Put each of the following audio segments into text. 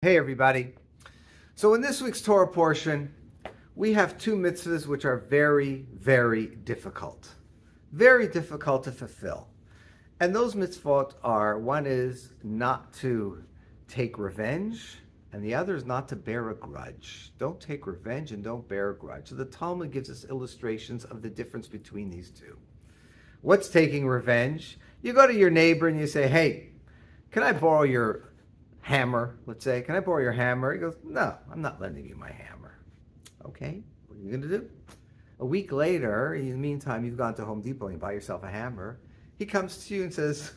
Hey everybody. So in this week's Torah portion, we have two mitzvahs which are very, very difficult. Very difficult to fulfill. And those mitzvot are, one is not to take revenge, and the other is not to bear a grudge. Don't take revenge and don't bear a grudge. So the Talmud gives us illustrations of the difference between these two. What's taking revenge? You go to your neighbor and you say, hey, can I borrow your hammer, let's say? Can I borrow your hammer? He goes, no, I'm not lending you my hammer. Okay, what are you going to do? A week later, in the meantime, you've gone to Home Depot and you buy yourself a hammer. He comes to you and says,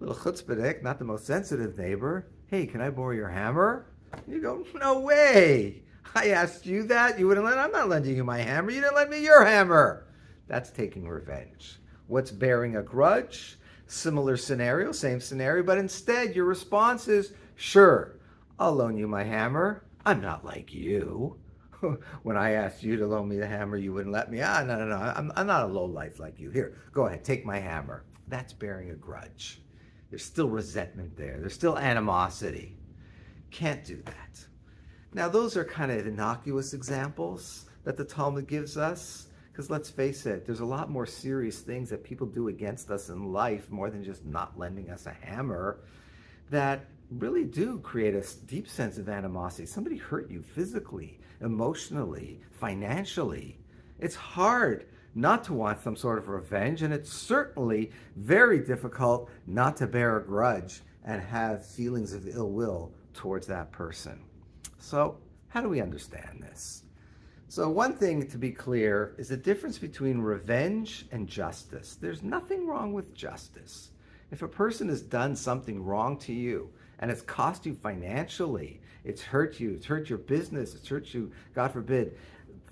little chutzpahdik, not the most sensitive neighbor, hey, can I borrow your hammer? You go, no way. I asked you that. You wouldn't let, I'm not lending you my hammer. You didn't lend me your hammer. That's taking revenge. What's bearing a grudge? Similar scenario, same scenario, but instead your response is, sure, I'll loan you my hammer. I'm not like you. When I asked you to loan me the hammer, you wouldn't let me. No. I'm not a lowlife like you. Here, go ahead, take my hammer. That's bearing a grudge. There's still resentment there. There's still animosity. Can't do that. Now, those are kind of innocuous examples that the Talmud gives us. Because let's face it, there's a lot more serious things that people do against us in life, more than just not lending us a hammer, that really do create a deep sense of animosity. Somebody hurt you physically, emotionally, financially. It's hard not to want some sort of revenge, and it's certainly very difficult not to bear a grudge and have feelings of ill will towards that person. So, how do we understand this? So one thing to be clear is the difference between revenge and justice. There's nothing wrong with justice. If a person has done something wrong to you and it's cost you financially, it's hurt you, it's hurt your business, it's hurt you, God forbid,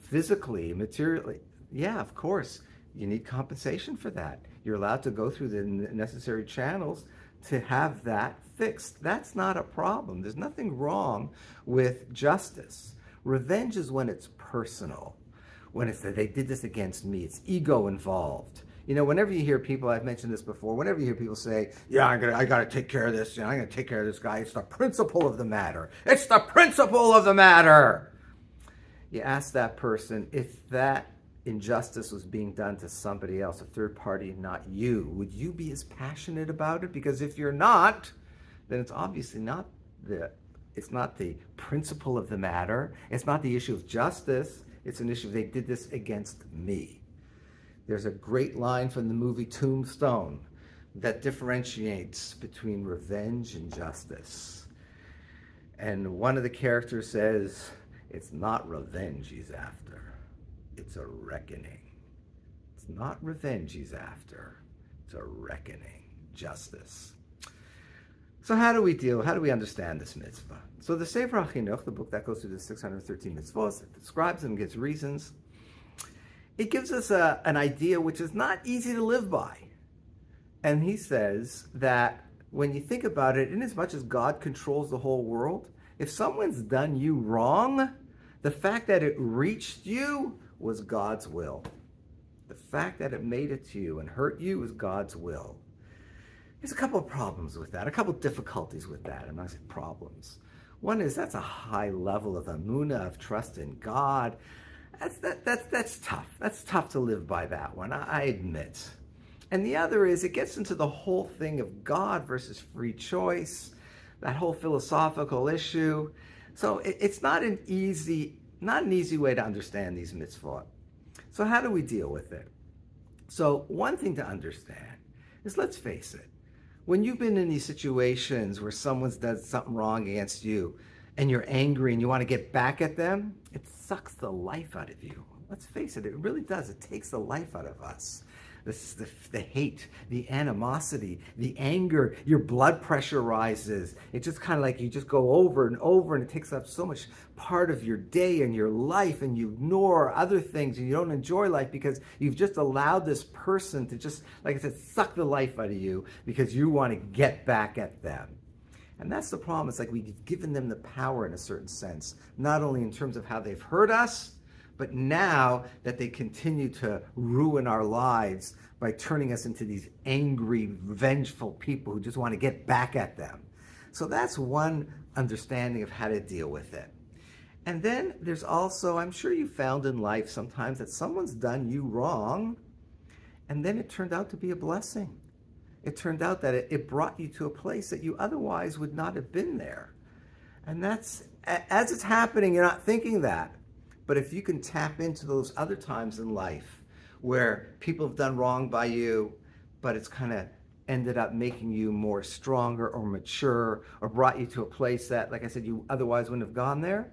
physically, materially, yeah, of course, you need compensation for that. You're allowed to go through the necessary channels to have that fixed. That's not a problem. There's nothing wrong with justice. Revenge is when it's personal, when it's that they did this against me. It's ego involved. You know, whenever you hear people, I've mentioned this before, whenever you hear people say, yeah, I got to take care of this, I'm going to take care of this guy, it's the principle of the matter. It's the principle of the matter. You ask that person, if that injustice was being done to somebody else, a third party, not you, would you be as passionate about it? Because if you're not, then it's obviously not it's not the principle of the matter. It's not the issue of justice. It's an issue of they did this against me. There's a great line from the movie Tombstone that differentiates between revenge and justice. And one of the characters says, it's not revenge he's after. It's a reckoning. It's not revenge he's after. It's a reckoning. Justice. So how do we understand this mitzvah? So the Sefer HaChinuch, the book that goes through the 613 mitzvahs, it describes them, gives reasons. It gives us an idea which is not easy to live by. And he says that when you think about it, inasmuch as God controls the whole world, if someone's done you wrong, the fact that it reached you was God's will. The fact that it made it to you and hurt you was God's will. There's a couple of problems with that, a couple of difficulties with that. I'm not saying problems. One is that's a high level of emunah, of trust in God. That's tough. That's tough to live by, that one, I admit. And the other is it gets into the whole thing of God versus free choice, that whole philosophical issue. So it's not an easy way to understand these mitzvot. So how do we deal with it? So one thing to understand is, let's face it, when you've been in these situations where someone's done something wrong against you and you're angry and you want to get back at them, it sucks the life out of you. Let's face it, it really does. It takes the life out of us. The hate, the animosity, the anger, your blood pressure rises. It's just kind of like you just go over and over, and it takes up so much part of your day and your life, and you ignore other things and you don't enjoy life because you've just allowed this person to just, like I said, suck the life out of you because you want to get back at them. And that's the problem. It's like we've given them the power in a certain sense, not only in terms of how they've hurt us, but now that they continue to ruin our lives by turning us into these angry, vengeful people who just want to get back at them. So that's one understanding of how to deal with it. And then there's also, I'm sure you found in life sometimes that someone's done you wrong, and then it turned out to be a blessing. It turned out that it brought you to a place that you otherwise would not have been there. And that's, as it's happening, you're not thinking that. But if you can tap into those other times in life where people have done wrong by you, but it's kind of ended up making you more stronger or mature or brought you to a place that, like I said, you otherwise wouldn't have gone there.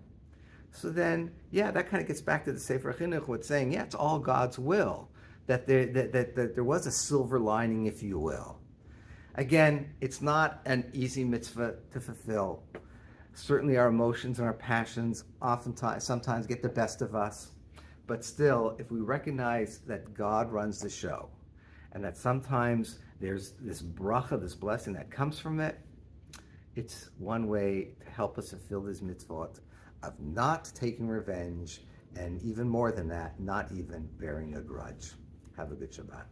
So then, yeah, that kind of gets back to the Sefer Chinuch with saying, yeah, it's all God's will, that there was a silver lining, if you will. Again, it's not an easy mitzvah to fulfill. Certainly our emotions and our passions sometimes get the best of us. But still, if we recognize that God runs the show and that sometimes there's this bracha, this blessing that comes from it, it's one way to help us fulfill this mitzvot of not taking revenge, and even more than that, not even bearing a grudge. Have a good Shabbat.